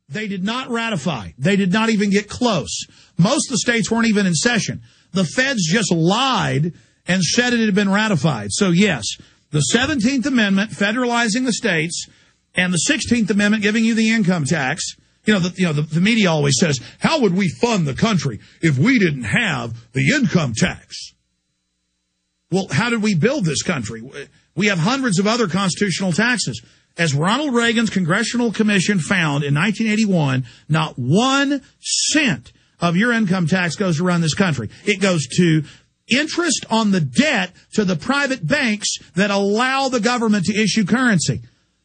They did not ratify. They did not even get close. Most of the states weren't even in session. The feds just lied and said it had been ratified. So, yes, the 17th Amendment federalizing the states and the 16th Amendment giving you the income tax. The media always says, how would we fund the country if we didn't have the income tax? Well, how did we build this country? We have hundreds of other constitutional taxes. As Ronald Reagan's Congressional Commission found in 1981, not 1 cent of your income tax goes to run this country. It goes to interest on the debt to the private banks that allow the government to issue currency.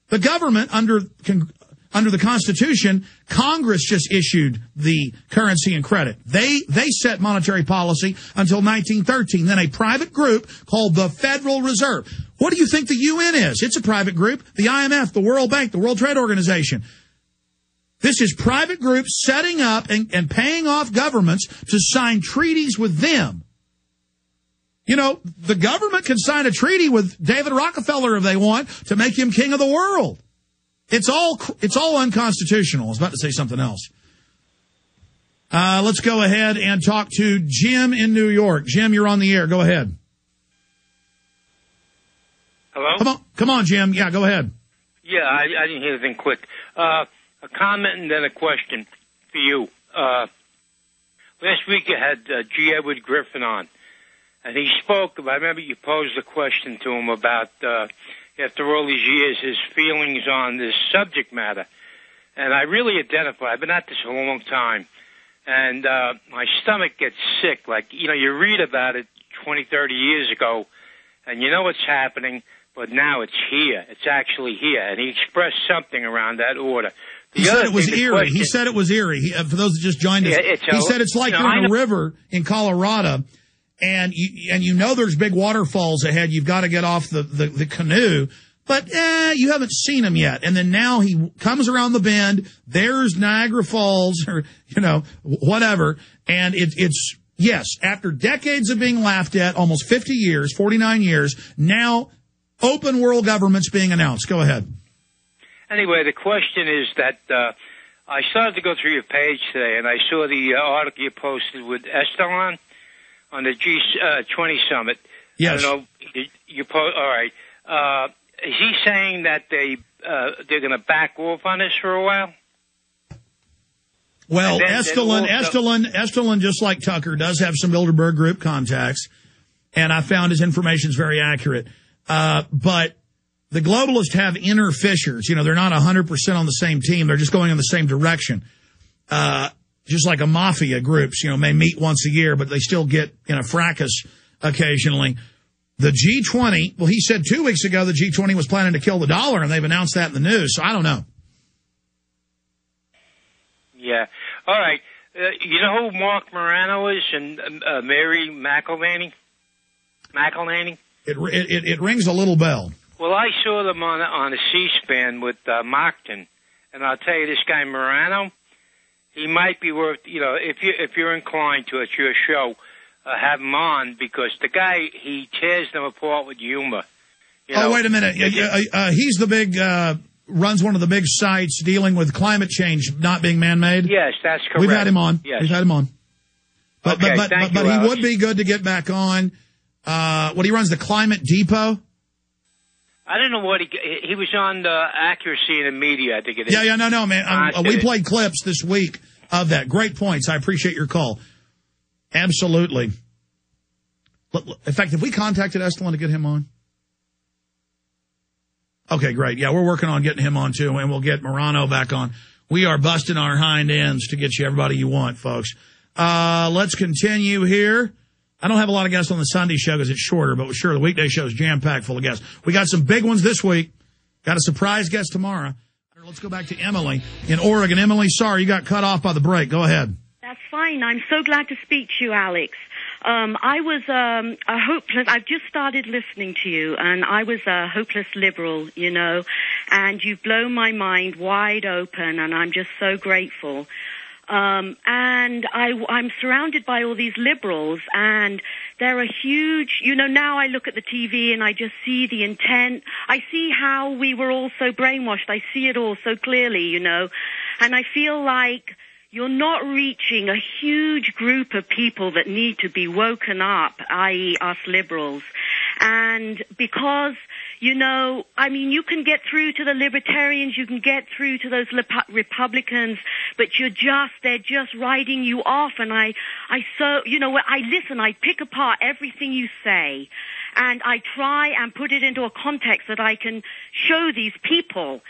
The government, under the Constitution, Congress just issued the currency and credit. They set monetary policy until 1913. Then a private group called the Federal Reserve. What do you think the UN is? It's a private group. The IMF, the World Bank, the World Trade Organization. This is private groups setting up and paying off governments to sign treaties with them. You know, the government can sign a treaty with David Rockefeller if they want to make him king of the world. It's all unconstitutional. I was about to say something else. Let's go ahead and talk to Jim in New York. Jim, you're on the air. Go ahead. Hello? Come on, Jim. Yeah, go ahead. Yeah, I didn't hear anything quick. A comment and then a question for you. Last week you had G. Edward Griffin on, and he spoke. I remember you posed a question to him about, after all these years, his feelings on this subject matter. And I really identify. I've been at this a long time, and my stomach gets sick. Like, you read about it 20, 30 years ago, and you know what's happening, but now it's here. It's actually here. And he expressed something around that order. He said it was eerie. He said it was eerie. For those that just joined us, he said it's like you're in a river in Colorado, and you know there's big waterfalls ahead. You've got to get off the canoe, but you haven't seen them yet. And then now he comes around the bend. There's Niagara Falls, or whatever. And it's yes, after decades of being laughed at, almost 50 years, 49 years, now open world government's being announced. Go ahead. Anyway, the question is that I started to go through your page today, and I saw the article you posted with Estalon on the G20 summit. Yes. I don't know. All right. Is he saying that they're going to back off on this for a while? Well, Estalon, just like Tucker, does have some Bilderberg Group contacts, and I found his information is very accurate. But the globalists have inner fissures. They're not 100% on the same team. They're just going in the same direction. Just like a mafia groups, may meet once a year, but they still get in a fracas occasionally. The G20, well, he said 2 weeks ago the G20 was planning to kill the dollar, and they've announced that in the news, so I don't know. Yeah. All right. You know who Mark Morano is and Mary McElhaney? It rings a little bell. Well, I saw them on a C-SPAN with Mockton, and I'll tell you, this guy Morano, he might be worth, if you're inclined to, it's your show, have him on, because the guy, he tears them apart with humor. Wait a minute. He's the big, runs one of the big sites dealing with climate change not being man-made? Yes, that's correct. We've had him on. Yes. We've had him on. But he would be good to get back on. He runs the Climate Depot? I don't know what he was on the Accuracy in the Media, I think it is. Yeah, no, man. We played clips this week of that. Great points. I appreciate your call. Absolutely. In fact, have we contacted Estalon to get him on? Okay, great. Yeah, we're working on getting him on, too, and we'll get Morano back on. We are busting our hind ends to get you everybody you want, folks. Let's continue here. I don't have a lot of guests on the Sunday show because it's shorter, but sure, the weekday show is jam-packed full of guests. We got some big ones this week. Got a surprise guest tomorrow. Let's go back to Emily in Oregon. Emily, sorry, you got cut off by the break. Go ahead. That's fine. I'm so glad to speak to you, Alex. I was a hopeless, I've just started listening to you, and I was a hopeless liberal, and you've blown my mind wide open, and I'm just so grateful. And I'm surrounded by all these liberals, and they're a huge, now I look at the TV and I just see the intent. I see how we were all so brainwashed. I see it all so clearly, And I feel like you're not reaching a huge group of people that need to be woken up, i.e. us liberals. And because, you know, I mean, you can get through to the libertarians, you can get through to those Republicans, but they're just writing you off. And I listen, I pick apart everything you say, and I try and put it into a context that I can show these people.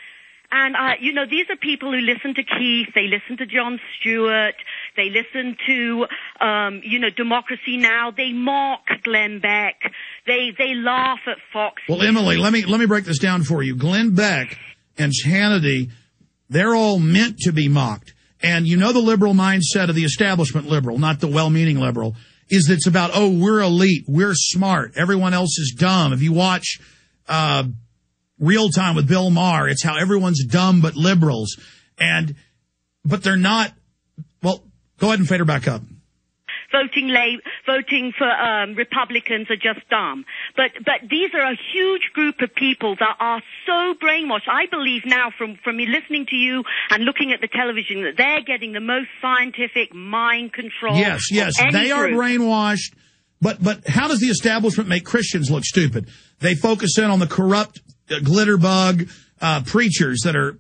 And, these are people who listen to Keith, they listen to Jon Stewart, they listen to, Democracy Now!, they mock Glenn Beck, they laugh at Fox. Well, Emily, let me break this down for you. Glenn Beck and Hannity, they're all meant to be mocked. And you know the liberal mindset of the establishment liberal, not the well-meaning liberal, is that it's about, oh, we're elite, we're smart, everyone else is dumb. If you watch, Real Time with Bill Maher, it's how everyone's dumb but liberals. But they're not. Well, go ahead and fade her back up. Voting for Republicans are just dumb. But these are a huge group of people that are so brainwashed. I believe now from me listening to you and looking at the television that they're getting the most scientific mind control. Yes, they are brainwashed. But how does the establishment make Christians look stupid? They focus in on the corrupt glitterbug preachers that are,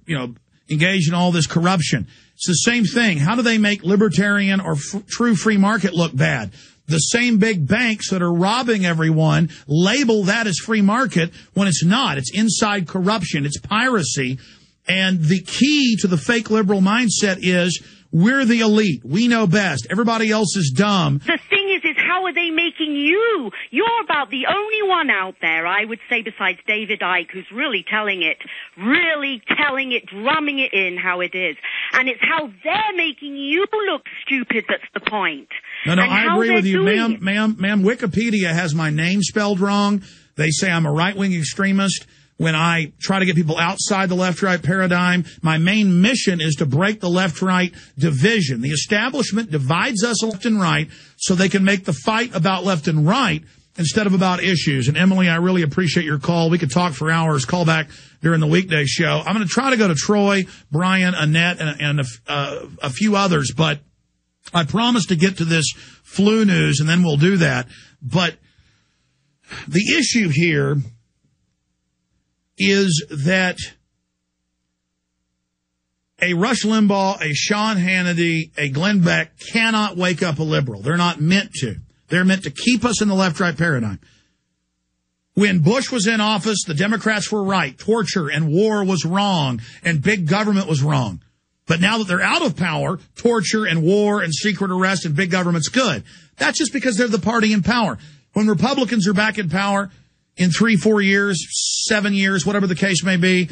engaged in all this corruption. It's the same thing. How do they make libertarian or true free market look bad? The same big banks that are robbing everyone label that as free market when it's not. It's inside corruption. It's piracy. And the key to the fake liberal mindset is we're the elite. We know best. Everybody else is dumb. The thing is how are they making you? You're about the only one out there, I would say, besides David Icke, who's really telling it, drumming it in how it is. And it's how they're making you look stupid that's the point. No, I agree with you. Ma'am, Wikipedia has my name spelled wrong. They say I'm a right-wing extremist. When I try to get people outside the left-right paradigm, my main mission is to break the left-right division. The establishment divides us left and right so they can make the fight about left and right instead of about issues. And, Emily, I really appreciate your call. We could talk for hours. Call back during the weekday show. I'm going to try to go to Troy, Brian, Annette, and a few others, but I promise to get to this flu news, and then we'll do that. But the issue here is that a Rush Limbaugh, a Sean Hannity, a Glenn Beck cannot wake up a liberal. They're not meant to. They're meant to keep us in the left-right paradigm. When Bush was in office, the Democrats were right. Torture and war was wrong, and big government was wrong. But now that they're out of power, torture and war and secret arrest and big government's good. That's just because they're the party in power. When Republicans are back in power, in 3-4 years, 7 years, whatever the case may be,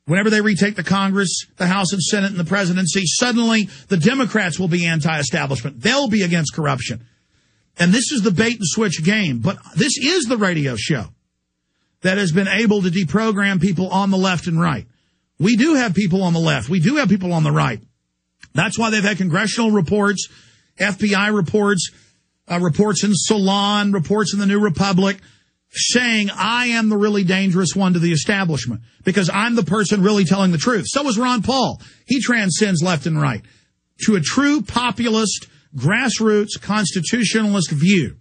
whenever they retake the Congress, the House and Senate and the presidency, suddenly the Democrats will be anti-establishment. They'll be against corruption. And this is the bait and switch game. But this is the radio show that has been able to deprogram people on the left and right. We do have people on the left. We do have people on the right. That's why they've had congressional reports, FBI reports, reports in Salon, reports in the New Republic, saying I am the really dangerous one to the establishment because I'm the person really telling the truth. So is Ron Paul. He transcends left and right to a true populist, grassroots, constitutionalist view.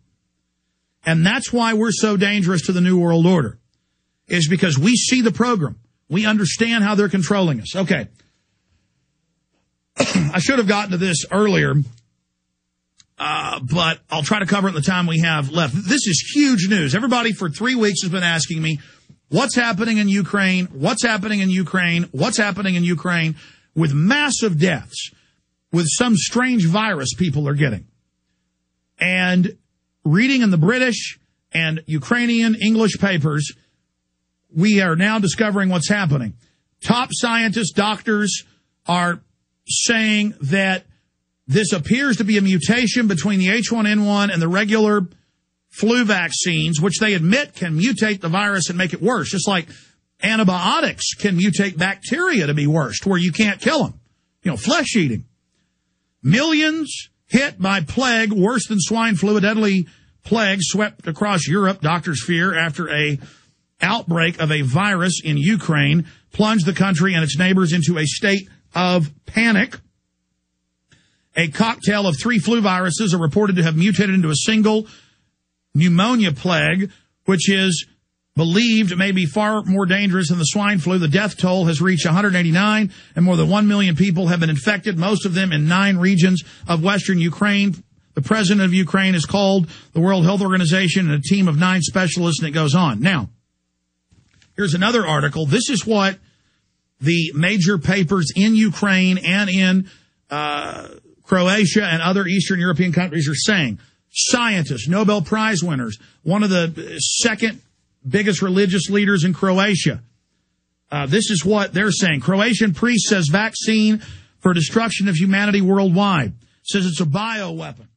And that's why we're so dangerous to the New World Order, is because we see the program. We understand how they're controlling us. Okay. I should have gotten to this earlier, but I'll try to cover it in the time we have left. This is huge news. Everybody for 3 weeks has been asking me, what's happening in Ukraine? What's happening in Ukraine? What's happening in Ukraine? With massive deaths, with some strange virus people are getting. And reading in the British and Ukrainian English papers, we are now discovering what's happening. Top scientists, doctors are saying that this appears to be a mutation between the H1N1 and the regular flu vaccines, which they admit can mutate the virus and make it worse, just like antibiotics can mutate bacteria to be worse, to where you can't kill them. Flesh eating. Millions hit by plague worse than swine flu, a deadly plague swept across Europe, doctors fear, after a outbreak of a virus in Ukraine plunged the country and its neighbors into a state of panic. A cocktail of 3 flu viruses are reported to have mutated into a single pneumonia plague, which is believed may be far more dangerous than the swine flu. The death toll has reached 189, and more than 1 million people have been infected, most of them in 9 regions of western Ukraine. The president of Ukraine has called the World Health Organization and a team of 9 specialists, and it goes on. Now, here's another article. This is what the major papers in Ukraine and in Croatia and other Eastern European countries are saying. Scientists, Nobel Prize winners, one of the second biggest religious leaders in Croatia. This is what they're saying. Croatian priest says vaccine for destruction of humanity worldwide. Says it's a bioweapon.